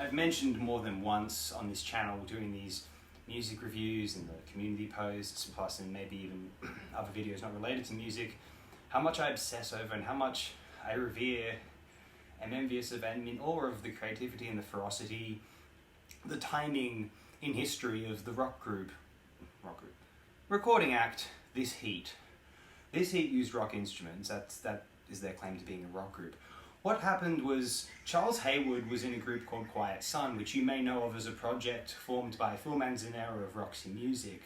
I've mentioned more than once on this channel doing these music reviews and the community posts, plus and maybe even other videos not related to music, how much I obsess over and how much I revere, am envious of, and in awe of the creativity and the ferocity, the timing in history of the recording act, This Heat. This Heat used rock instruments. That is their claim to being a rock group. What happened was Charles Haywood was in a group called Quiet Sun, which you may know of as a project formed by Phil Manzanera of Roxy Music.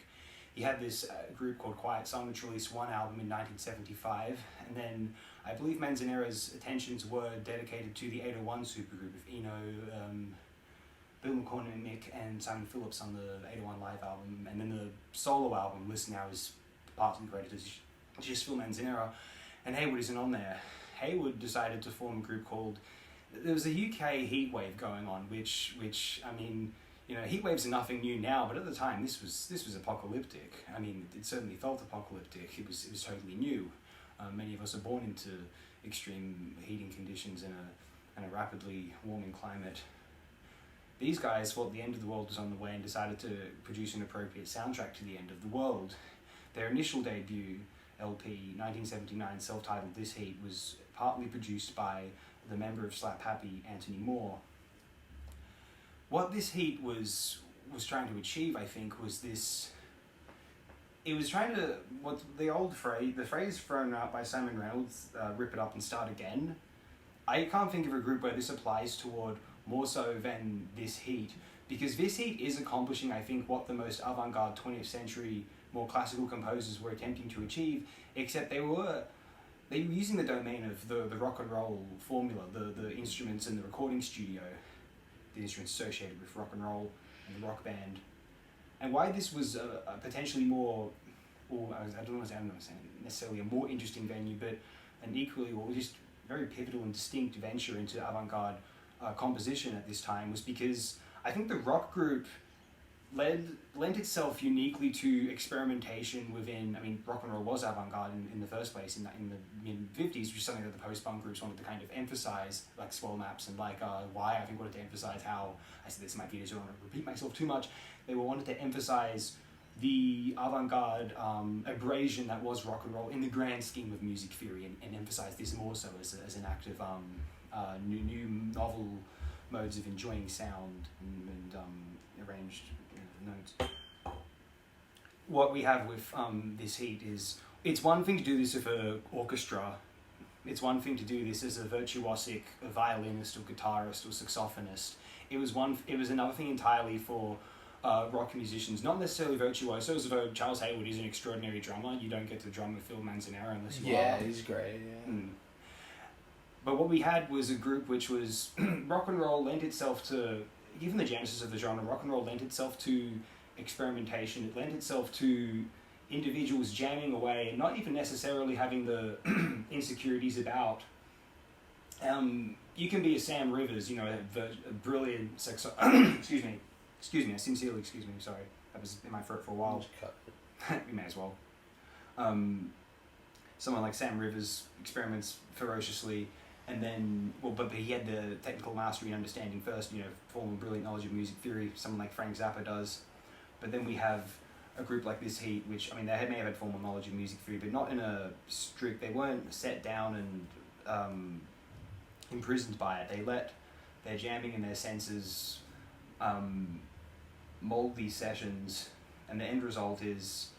He had this group called Quiet Sun, which released one album in 1975, and then I believe Manzanera's attentions were dedicated to the 801 supergroup of Eno, Bill McCormick and Simon Phillips on the 801 live album, and then the solo album, List Now, is partly credited as just Phil Manzanera, and Haywood isn't on there. Haywood decided to form a group called, there was a UK heatwave going on, which I mean, you know, heat waves are nothing new now, but at the time this was apocalyptic. I mean, it certainly felt apocalyptic. It was totally new. Many of us are born into extreme heating conditions in a rapidly warming climate. These guys thought the end of the world was on the way and decided to produce an appropriate soundtrack to the end of the world. Their initial debut LP, 1979, self-titled This Heat, was partly produced by the member of Slap Happy, Anthony Moore. What This Heat was trying to achieve, I think, was this. It was trying to, what the phrase thrown out by Simon Reynolds, rip it up and start again. I can't think of a group where this applies toward more so than This Heat, because This Heat is accomplishing, I think, what the most avant-garde 20th century, more classical composers were attempting to achieve, except they were using the domain of the rock and roll formula, the instruments in the recording studio, the instruments associated with rock and roll and the rock band. And why this was a potentially more, or I don't want to say necessarily a more interesting venue, but an equally or just very pivotal and distinct venture into avant-garde composition at this time, was because I think the rock group lent itself uniquely to experimentation within, I mean, rock and roll was avant-garde in the first place in the mid-50s, which is something that the post-punk groups wanted to kind of emphasize, like Swell Maps and like Why, I think wanted to emphasize how, I said this in my videos, I don't want to repeat myself too much, they wanted to emphasize the avant-garde abrasion that was rock and roll in the grand scheme of music theory, and emphasize this more so as an act of new novel modes of enjoying sound and arranged notes. What we have with This Heat is, it's one thing to do this with an orchestra, it's one thing to do this as a virtuosic, a violinist or guitarist or saxophonist. It was another thing entirely for rock musicians, not necessarily virtuosos, although Charles Haywood is an extraordinary drummer. You don't get to drum with Phil Manzanera unless you are. Yeah, he's great, yeah. But what we had was a group which was, rock and roll lent itself to, given the genesis of the genre, rock and roll lent itself to experimentation. It lent itself to individuals jamming away and not even necessarily having the insecurities about. You can be a Sam Rivers, you know, a brilliant excuse me, I sincerely excuse me, sorry. That was in my throat for a while. Just cut it. We may as well. Someone like Sam Rivers experiments ferociously, and then, but he had the technical mastery and understanding first, you know, formal brilliant knowledge of music theory, someone like Frank Zappa does. But then we have a group like This Heat, which, I mean, may have had formal knowledge of music theory, but not in a strict, they weren't set down and imprisoned by it. They let their jamming and their senses mold these sessions, and the end result is,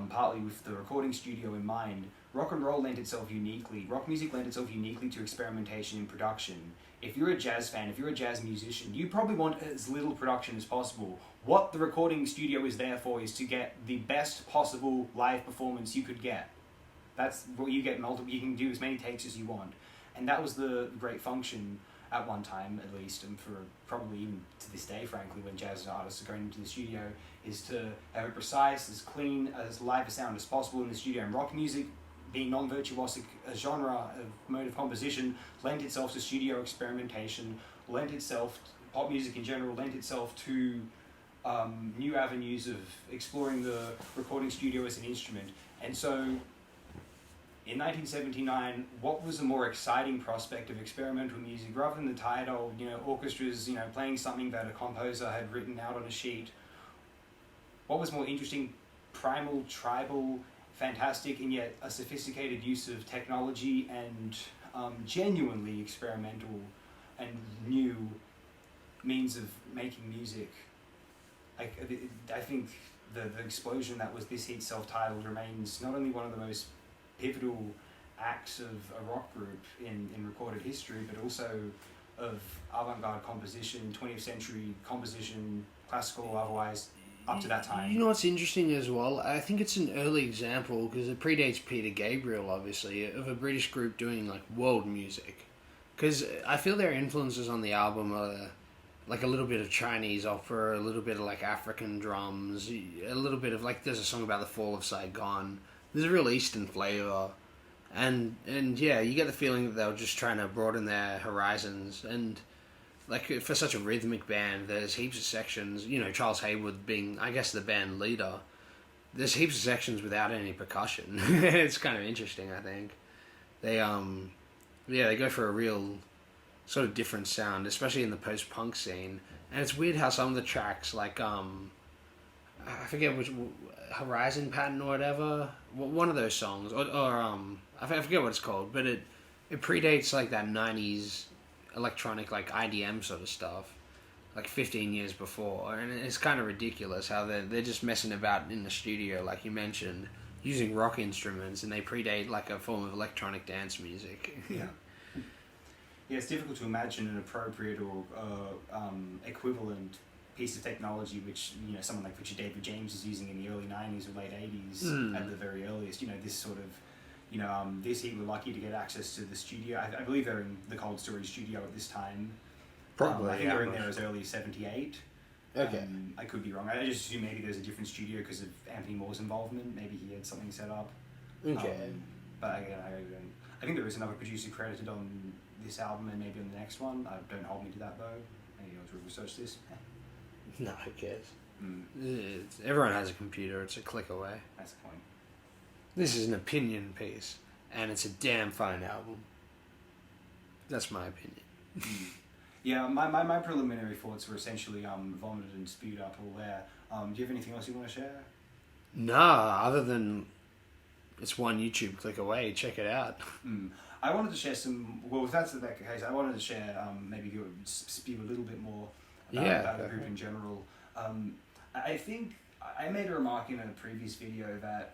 partly with the recording studio in mind, rock and roll lent itself uniquely, rock music lent itself uniquely to experimentation in production. If you're a jazz fan, if you're a jazz musician, you probably want as little production as possible. What the recording studio is there for is to get the best possible live performance you could get. That's what you get, you can do as many takes as you want. And that was the great function at one time, at least, and for probably even to this day, frankly, when jazz artists are going into the studio, is to have it precise, as clean, as live a sound as possible in the studio. And rock music, being non-virtuosic, a genre of mode of composition, lent itself to studio experimentation, pop music in general, lent itself to new avenues of exploring the recording studio as an instrument. And so in 1979, what was a more exciting prospect of experimental music rather than the tired old, orchestras, playing something that a composer had written out on a sheet? What was more interesting, primal, tribal, fantastic, and yet a sophisticated use of technology and genuinely experimental and new means of making music? I think the explosion that was This Heat self-titled remains not only one of the most pivotal acts of a rock group in recorded history, but also of avant-garde composition, 20th century composition, classical or otherwise, up to that time. You know what's interesting as well? I think it's an early example, because it predates Peter Gabriel, obviously, of a British group doing, like, world music. Because I feel their influences on the album are, like, a little bit of Chinese opera, a little bit of, like, African drums, a little bit of, like, there's a song about the Fall of Saigon. There's a real Eastern flavour. And yeah, you get the feeling that they were just trying to broaden their horizons. And, like, for such a rhythmic band, there's heaps of sections, Charles Haywood being, I guess, the band leader. There's heaps of sections without any percussion. It's kind of interesting, I think. They go for a real sort of different sound, especially in the post-punk scene. And it's weird how some of the tracks, like, I forget which, Horizon Pattern or whatever, one of those songs, or I forget what it's called, but it predates, like, that 90s electronic, like, IDM sort of stuff, like 15 years before, and it's kind of ridiculous how they're just messing about in the studio, like you mentioned, using rock instruments, and they predate, like, a form of electronic dance music. Yeah. Yeah, it's difficult to imagine an appropriate or equivalent piece of technology which, someone like Richard David James is using in the early 90s or late 80s at the very earliest. This sort of, This Heat were lucky to get access to the studio. I believe they're in the Cold Storage studio at this time. Probably, I think they're in there as early as 78. Okay. I could be wrong. I just assume maybe there's a different studio because of Anthony Moore's involvement. Maybe he had something set up. Okay. But again, I think there is another producer credited on this album and maybe on the next one. Don't hold me to that though. Maybe I'll research this. No, who cares? Everyone has a computer. It's a click away. That's the point. This is an opinion piece, and it's a damn fine album. That's my opinion. Yeah, my preliminary thoughts were essentially vomited and spewed up all there. Do you have anything else you want to share? Nah, other than it's one YouTube click away. Check it out. I wanted to share some. Well, if that's the case, I wanted to share maybe spew a little bit more about the group in general. I think I made a remark in a previous video that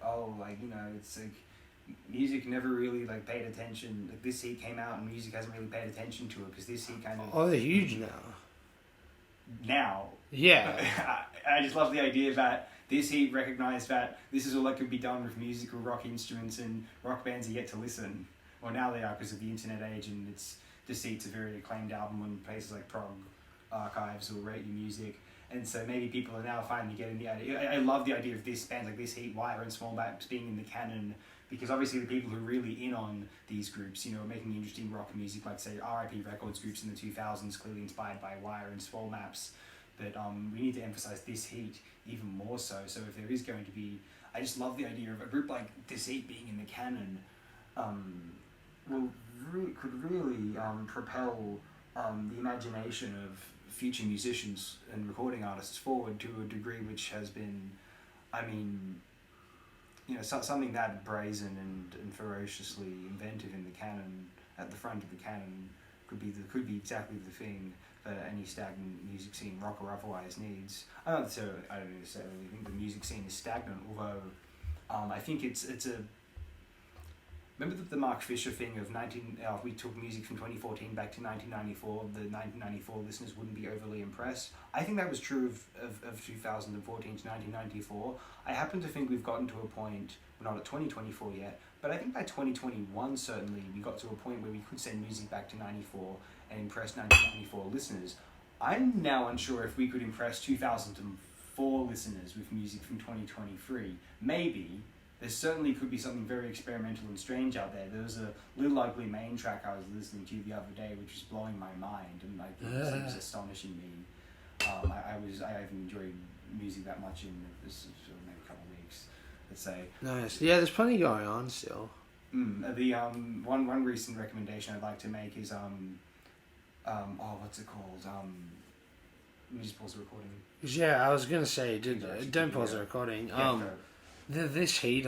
it's like music never really like paid attention. Like This Heat came out and music hasn't really paid attention to it because This Heat kind of. Oh, they're huge now. Now. Yeah. I just love the idea that This Heat recognized that this is all that could be done with musical rock instruments, and rock bands are yet to listen. Well, now they are because of the internet age, and it's This Heat's a very acclaimed album on places like Prog Archives or Rate Your Music. And so maybe people are now finally getting the idea. I love the idea of this bands like This Heat, Wire, and Small Maps being in the canon, because obviously the people who are really in on these groups, are making interesting rock music, like say R.I.P. Records groups in the 2000s, clearly inspired by Wire and Small Maps. But we need to emphasize This Heat even more so. So if there is going to be, I just love the idea of a group like This Heat being in the canon. Could really propel the imagination of future musicians and recording artists forward to a degree which has been, something that brazen and ferociously inventive in the canon, at the front of the canon, could be exactly the thing that any stagnant music scene, rock or otherwise, needs. I don't necessarily think the music scene is stagnant, although I think it's a. Remember the Mark Fisher thing of we took music from 2014 back to 1994, the 1994 listeners wouldn't be overly impressed. I think that was true of 2014 to 1994. I happen to think we've gotten to a point, we're not at 2024 yet, but I think by 2021 certainly we got to a point where we could send music back to 94 and impress 1994 listeners. I'm now unsure if we could impress 2004 listeners with music from 2023. Maybe. There certainly could be something very experimental and strange out there. There was a Little Ugly Mane track I was listening to the other day, which was blowing my mind, and it was astonishing me. I haven't enjoyed music that much in this sort of maybe a couple of weeks, let's say. Nice. Yeah, there's plenty going on still. The one recent recommendation I'd like to make is what's it called? Let me just pause the recording. Yeah, I was gonna say, don't pause the Yeah. recording. Yeah, This heat,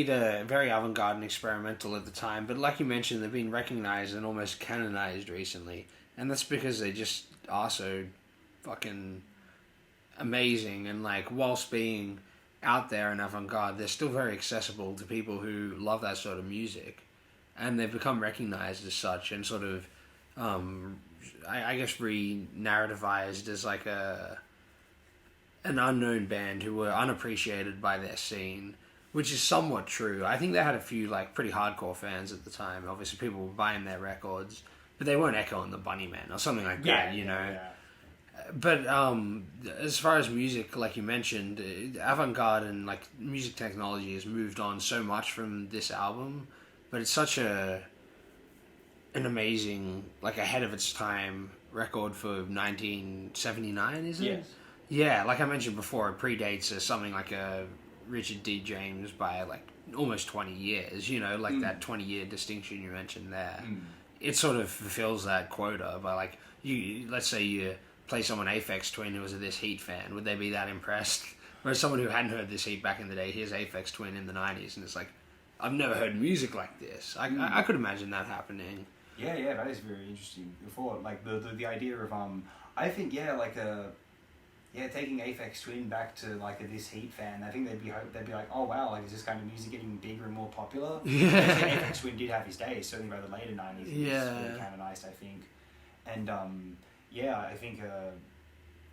very avant-garde and experimental at the time, but like you mentioned, they've been recognized and almost canonized recently, and that's because they just are so fucking amazing, and like, whilst being out there and avant-garde, they're still very accessible to people who love that sort of music, and they've become recognized as such, and sort of, I guess, re-narrativized as like an unknown band who were unappreciated by their scene, which is somewhat true. I think they had a few like pretty hardcore fans at the time. Obviously, people were buying their records, but they weren't echoing the Bunnymen or something like that, you know. Yeah. But as far as music, like you mentioned, avant-garde and like music technology has moved on so much from this album, but it's such an amazing, like, ahead of its time record for 1979, isn't it? Yes. Yeah, like I mentioned before, it predates something like a Richard D. James by like almost 20 years, you know, like that 20-year distinction you mentioned there. It sort of fulfills that quota by like, let's say you play someone Aphex Twin who was a This Heat fan, would they be that impressed? Whereas someone who hadn't heard This Heat back in the day hears Aphex Twin in the 90s and it's like, I've never heard music like this. I could imagine that happening. Yeah, that is very interesting. Before, like the idea of I think taking Aphex Twin back to like a This Heat fan, I think they'd be like, oh wow, like is this kind of music getting bigger and more popular? Yeah. Aphex Twin did have his days, certainly by the later 90s. He was really canonized, I think. And I think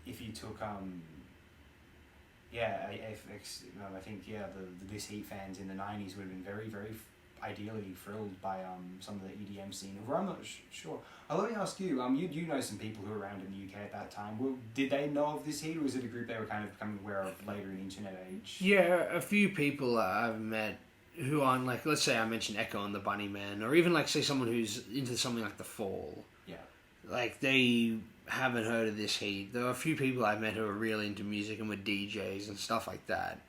if you took Aphex, I think the This Heat fans in the 90s would have been very, very ideally thrilled by some of the EDM scene. Where I'm not sure. Let me ask you. You know some people who were around in the UK at that time. Well, did they know of This Heat, or was it a group they were kind of becoming aware of later in the internet age? Yeah, a few people I've met who on, like, let's say I mentioned Echo and the Bunnymen, or even like say someone who's into something like the Fall. Yeah. Like they haven't heard of This Heat. There are a few people I've met who are really into music and were DJs and stuff like that.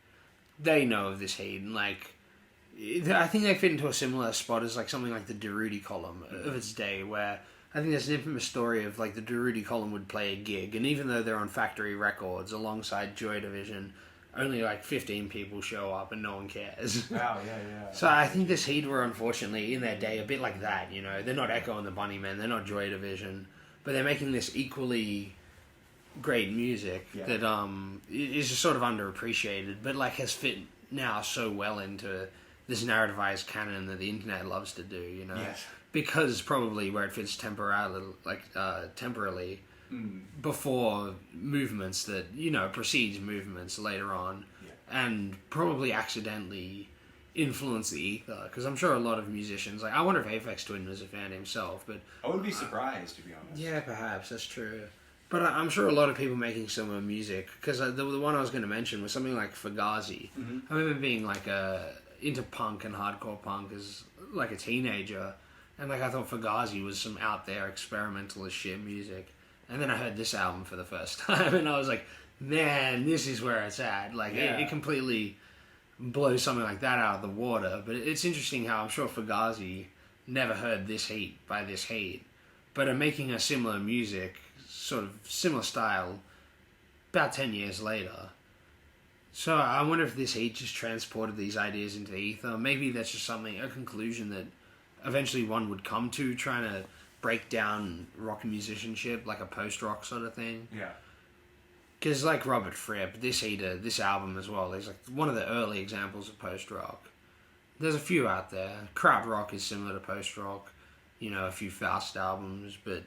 They know of This Heat, and like, I think they fit into a similar spot as like something like the Darude column of its day, where I think there's an infamous story of like the Darude column would play a gig, and even though they're on Factory Records alongside Joy Division, only like 15 people show up and no one cares. Wow, yeah. So I think This Heat were unfortunately in their day a bit like that, you know. They're not Echo and the Bunnymen, they're not Joy Division, but they're making this equally great music that is just sort of underappreciated, but like has fit now so well into this narrativized canon that the internet loves to do, you know. Yes. Because probably where it fits temporarily before movements that, you know, precedes movements later on, and probably accidentally influence the ether. Because I'm sure a lot of musicians, like, I wonder if Aphex Twin was a fan himself, but I wouldn't be surprised, to be honest. yeah, perhaps that's true. But I'm sure a lot of people making similar music, because the one I was going to mention was something like Fugazi. I remember being like into punk and hardcore punk as like a teenager, and like I thought Fugazi was some out there experimental as shit music, and then I heard this album for the first time and I was like, man, this is where it's at. Like it completely blows something like that out of the water. But it's interesting how I'm sure Fugazi never heard This Heat by This Heat, but are making a similar music, sort of similar style, about 10 years later. So I wonder if This Heat just transported these ideas into the ether. Maybe that's just a conclusion that eventually one would come to, trying to break down rock musicianship, like a post-rock sort of thing. Yeah. Because like Robert Fripp, this album as well, is like one of the early examples of post-rock. There's a few out there. Krautrock is similar to post-rock, you know, a few Faust albums, but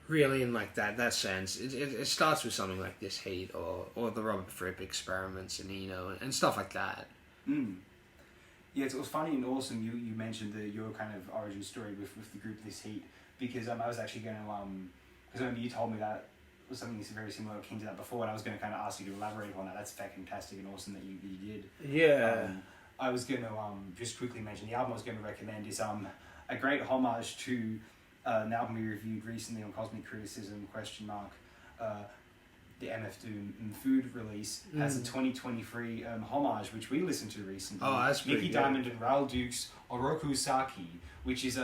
really in like that sense, it starts with something like This Heat or the Robert Fripp experiments and, you know, and stuff like that. Yeah, it was funny and awesome you mentioned your kind of origin story with the group This Heat, because I was actually going to, because I remember you told me that was something very similar akin to that before, and I was going to kind of ask you to elaborate on that. That's fantastic and awesome that you did. Yeah. I was going to just quickly mention the album I was going to recommend is a great homage to an album we reviewed recently on Cosmic Criticism, ? the MF Doom food release, has a 2023 homage, which we listened to recently. Oh, that's pretty Mickey good. Diamond and Raoul Duke's Oroku Saki, which is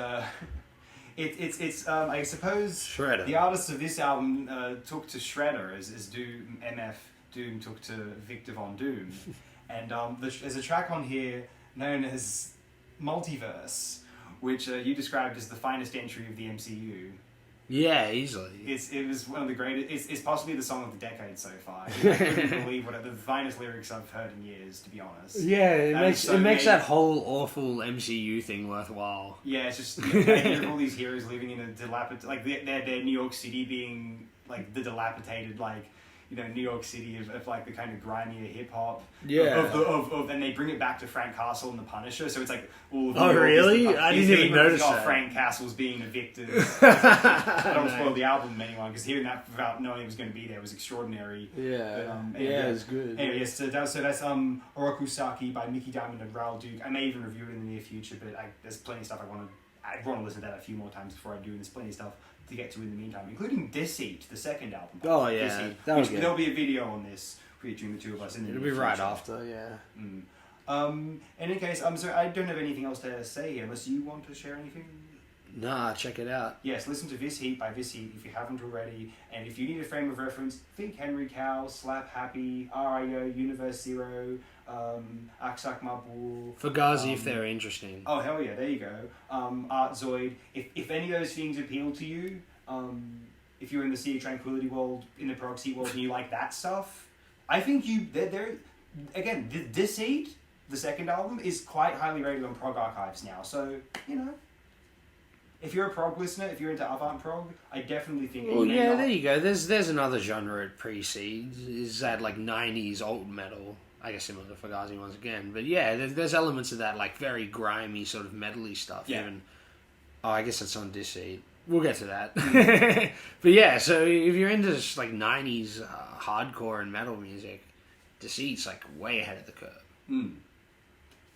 it's I suppose Shredder. the artists of this album took to Shredder as Doom MF Doom took to Victor Von Doom, and there's a track on here known as Multiverse, which you described as the finest entry of the MCU. Yeah, easily. It was one of the greatest. It's possibly the song of the decade so far. I couldn't believe the finest lyrics I've heard in years, to be honest. Yeah, it makes so that whole awful MCU thing worthwhile. Yeah, it's just the idea of all these heroes living in a dilapidated, like their New York City being like the dilapidated, like, you know, New York City of like the kind of grimier hip hop. Yeah. And they bring it back to Frank Castle and the Punisher, so it's like all of Oh, New York really? is I didn't even notice that. Frank Castle's being evicted. I don't spoil the album anyone, because hearing that without knowing it was going to be there was extraordinary. Yeah. But, Yeah, it's good. Anyway, yes, so that's Oroku Saki by Mickey Diamond and Raoul Duke. I may even review it in the near future, but there's plenty of stuff I want to listen to that a few more times before I do, and there's plenty of stuff to get to in the meantime, including Deceit, the second album. Oh, yeah, Deceit, that was which good. There'll be a video on this featuring the two of us in the It'll near be right future. after, yeah. In any case, so I don't have anything else to say here, unless you want to share anything. Nah, check it out. Yes, listen to This Heat by This Heat if you haven't already, and if you need a frame of reference, think Henry Cow, Slap Happy, RIO, Universe Zero, Aksak Mabul. Fugazi, if they're interesting. Oh, hell yeah, there you go. Art Zoid. If any of those things appeal to you, if you're in the Sea of Tranquility world, in the Proxy world, and you like that stuff, I think they're again, This Heat, the second album, is quite highly rated on Prog Archives now, so, you know. If you're a prog listener, if you're into avant prog, I definitely think. Well, yeah, there you go. There's another genre it precedes. Is that like 90s alt metal? I guess similar to Fugazi once again. But yeah, there's elements of that, like very grimy sort of metal-y stuff. Yeah. Even, I guess it's on Deceit. We'll get to that. But yeah, so if you're into just like 90s hardcore and metal music, Deceit's like way ahead of the curve.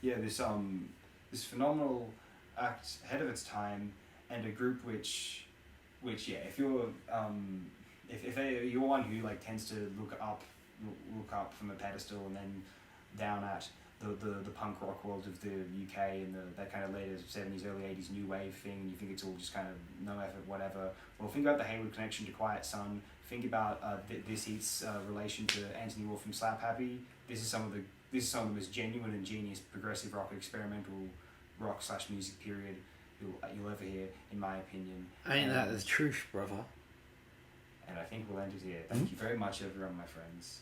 Yeah, this phenomenal act ahead of its time, and a group which yeah, if you're if you're one who like tends to look up from a pedestal and then down at the punk rock world of the UK and that kind of later 70s, early 80s new wave thing, you think it's all just kind of no effort, whatever. Well, think about the Hayward connection to Quiet Sun. Think about This Heat's relation to Anthony Wolf from Slap Happy. This is some of the most genuine and genius progressive rock, experimental rock / music period you'll ever hear, in my opinion. Ain't that the truth, brother? And I think we'll end it here. Thank you very much, everyone, my friends.